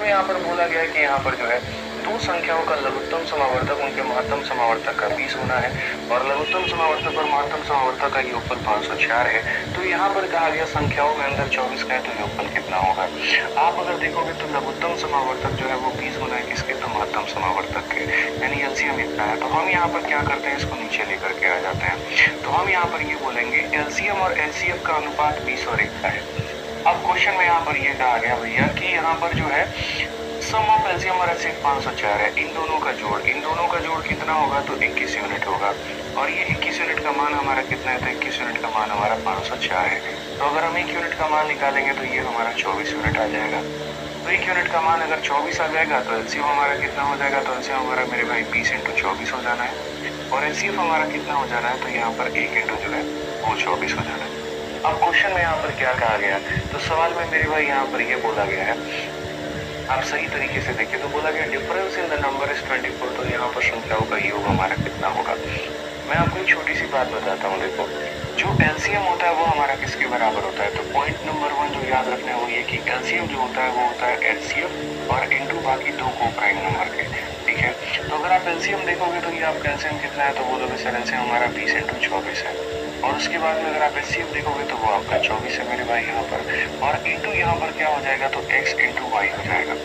में यहाँ पर बोला गया है कि यहाँ पर जो है दो संख्याओं का लघुत्तम समावर्तक उनके महत्तम समावर्तक का 20 गुना है और लघुत्तम समावर्तक और महत्तम समावर्तक का योगफल 504 है। तो यहाँ पर कहा गया संख्याओं में अंदर 24 का है तो योगफल कितना होगा। आप अगर देखोगे तो लघुत्तम समावर्तक जो है वो 20 गुना है किसके, तो महत्तम समावर्तक के, यानी एलसीएम इतना है। तो हम यहाँ पर क्या करते हैं, इसको नीचे लेकर के आ जाते हैं। तो हम यहाँ पर ये बोलेंगे एलसीएम और एचसीएफ का अनुपात 20 और 1 का है। अब क्वेश्चन में यहाँ पर ये कहा गया भैया कि यहाँ पर जो है सम ऑफ एलसीएम और एचसीएफ 504 है, इन दोनों का जोड़ कितना होगा, तो 21 यूनिट होगा। और ये 21 यूनिट का मान हमारा कितना है, तो 21 यूनिट का मान हमारा 504 है। तो अगर हम 1 यूनिट का मान निकालेंगे तो ये हमारा 24 यूनिट आ जाएगा। तो 1 यूनिट का मान अगर 24 आ जाएगा तो एलसीएम हमारा कितना हो जाएगा, तो एलसीएम हमारा मेरे भाई 20 × 24 हो जाना है और एचसीएफ हमारा कितना हो जाना है, तो यहाँ पर 1 × जो है वो 24 हो जाना है। अब क्वेश्चन में यहाँ पर क्या कहा गया, तो सवाल में मेरे भाई यहाँ पर ये बोला गया है, आप सही तरीके से देखिए तो बोला गया difference in the number is 24। तो यहाँ पर संख्याओं का योग हमारा कितना होगा। मैं आपको एक छोटी सी बात बताता हूँ। देखो जो एलसीएम होता है वो हमारा किसके बराबर होता है, तो पॉइंट नंबर 1 जो याद रखना है वो ये कि एलसीएम जो होता है वो होता है एचसीएफ और इनटू बाकी दो को प्राइम नंबर के, ठीक है। तो अगर आप एलसीएम देखोगे तो ये आपका एलसीएम कितना है, तो बोलोगे सर एलसीएम हमारा 20 × 24 है। और उसके बाद में अगर आप एचसीएफ देखोगे तो वो आपका 24 है मेरे भाई यहाँ पर, और इनटू यहाँ पर क्या हो जाएगा, तो x × y हो जाएगा।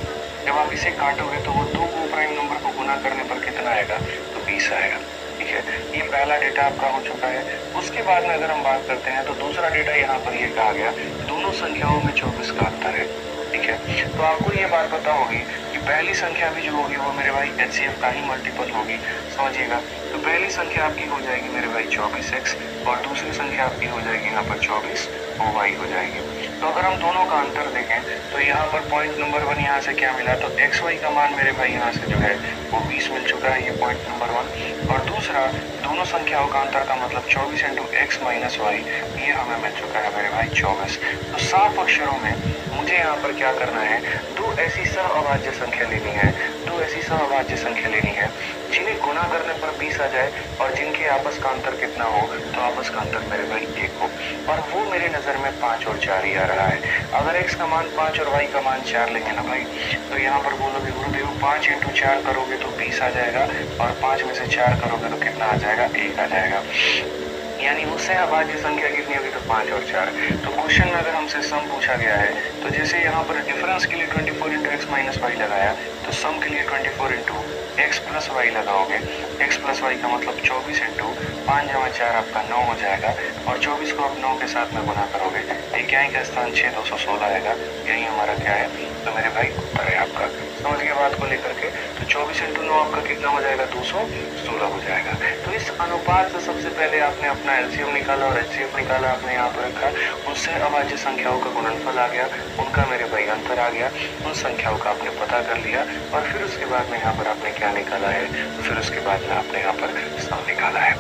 जब आप इसे काटोगे तो वो दो को प्राइम नंबर को गुना करने पर कितना आएगा, तो 20 आएगा, ठीक है। ये पहला डेटा आपका हो चुका है। उसके बाद में अगर हम बात करते हैं तो दूसरा डेटा यहाँ पर ये कहा गया दोनों संख्याओं में 24 का अंतर है, ठीक है। तो आपको ये बात पता होगी कि पहली संख्या भी जो होगी वो मेरे भाई एचसीएफ का ही मल्टीपल होगी, समझिएगा। तो पहली संख्या आपकी हो जाएगी मेरे भाई 24x और दूसरी संख्या आपकी हो जाएगी यहाँ पर 24y हो जाएगी। तो अगर हम दोनों का अंतर देखें तो यहाँ पर पॉइंट नंबर 1 यहाँ से क्या मिला, तो xy का मान मेरे भाई यहाँ से जो है वो 20 मिल चुका है, ये पॉइंट नंबर 1। और दूसरा दोनों संख्याओं का अंतर का मतलब 24 × x - y, ये हमें मिल चुका है मेरे भाई 24। तो साफ अक्षरों में मुझे यहाँ पर क्या करना है, दो ऐसी सहअभाज्य संख्या लेनी है, जिन्हें गुना करने पर 20 आ जाए और जिनके आपस का अंतर कितना हो, तो आपस का अंतर मेरे भाई 1 हो। और वो मेरे नज़र में 5 और 4 ही आ रहा है। अगर x का मान 5 और y का मान 4 लेंगे ना भाई, तो यहाँ पर बोलोगे गुरुदेव 5 × 4 करोगे तो 20 आ जाएगा और 5 में से 4 करोगे तो कितना आ जाएगा, 1 आ जाएगा। यानी वो सहअभाज्य संख्या कितनी होगी, तो 5 और 4। तो क्वेश्चन में अगर हमसे सम पूछा गया है तो जैसे यहाँ पर डिफरेंस के लिए 24 × x - y लगाया, तो सम के लिए 24 × x + y लगाओगे। x + y का मतलब 24 × 5 × 4 आपका 9 हो जाएगा और 24 को आप 9 के साथ में गुना करोगे, एक यहीं का स्थान 6 216 आएगा, यही हमारा क्या है, तो मेरे भाई उत्तर है आपका। समझ गए बात को लेकर के। तो 24 × 9 आपका कितना हो जाएगा, 216 हो जाएगा। तो इस अनुपात से सबसे पहले आपने अपना एलसीएम निकाला और एचसीएफ निकाला, आपने यहाँ पर रखा, उससे अभाज्य संख्याओं का गुणनफल आ गया, उनका मेरे भाई अंतर आ गया, उन संख्याओं का आपने पता कर लिया और फिर उसके बाद में यहाँ पर आपने क्या निकाला है, फिर उसके बाद में आपने यहाँ पर सम निकाला है।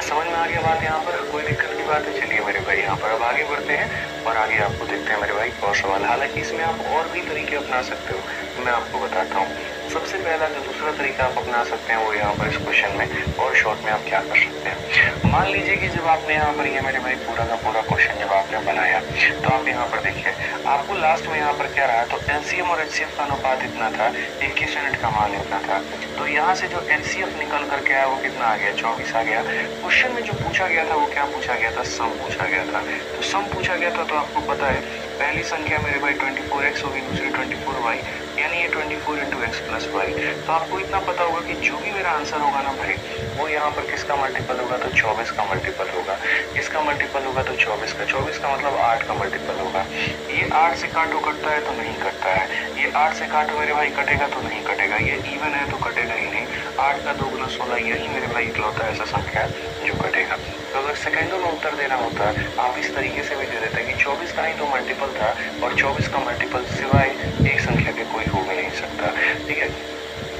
समझ में आ गया बात, यहाँ पर कोई दिक्कत की बात है। चलिए मेरे भाई यहाँ पर अब आगे बढ़ते हैं और आगे आपको देखते हैं मेरे भाई और सवाल। हालांकि इसमें आप और भी तरीके अपना सकते हो, मैं आपको बताता हूँ। सबसे पहला जो दूसरा तरीका आप अपना सकते हैं वो यहाँ पर इस क्वेश्चन में और शॉर्ट में आप क्या कर सकते हैं। मान लीजिए कि जब आपने यहाँ पर ये मेरे भाई पूरा का पूरा क्वेश्चन जब आपने बनाया तो आप यहाँ पर देखिए आपको लास्ट में यहाँ पर क्या रहा, तो एलसीएम और एचसीएफ का अनुपात इतना था, 21 यूनिट का मान इतना था। तो यहाँ से जो एचसीएफ निकल करके आया वो कितना आ गया, 24 आ गया। क्वेश्चन में जो पूछा गया था वो क्या पूछा गया था, सम पूछा गया था। तो सम पूछा गया था तो आपको पता है पहली संख्या मेरे भाई 24x होगी, दूसरी 24y, यानी ये 24 × x + y। तो आपको इतना पता होगा कि जो भी मेरा आंसर होगा ना भाई वो यहाँ पर किसका मल्टीपल होगा, तो 24 का मल्टीपल होगा। इसका मल्टीपल होगा तो 24 का मतलब 8 का मल्टीपल होगा। ये 8 से काटो कटता है तो नहीं कटता है, ये 8 से काटो मेरे भाई कटेगा तो नहीं कटेगा, ये इवन है तो कटेगा ही नहीं। 8 का 2 × 16, यही मेरे भाई इकलौता ऐसा संख्या है जो कटेगा। तो अगर सेकेंडों में उत्तर देना होता आप इस तरीके से भी दे देते कि 24 का ही तो मल्टीपल था और 24 का मल्टीपल सिवाय एक संख्या के कोई हो भी नहीं सकता, ठीक है।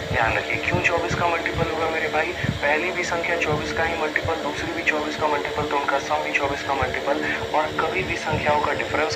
ध्यान रखिए क्यों 24 का मल्टीपल होगा मेरे भाई, पहली भी संख्या 24 का ही मल्टीपल, दूसरी भी 24 का मल्टीपल, तो उनका सम भी 24 का मल्टीपल, और कभी भी संख्याओं का डिफरेंस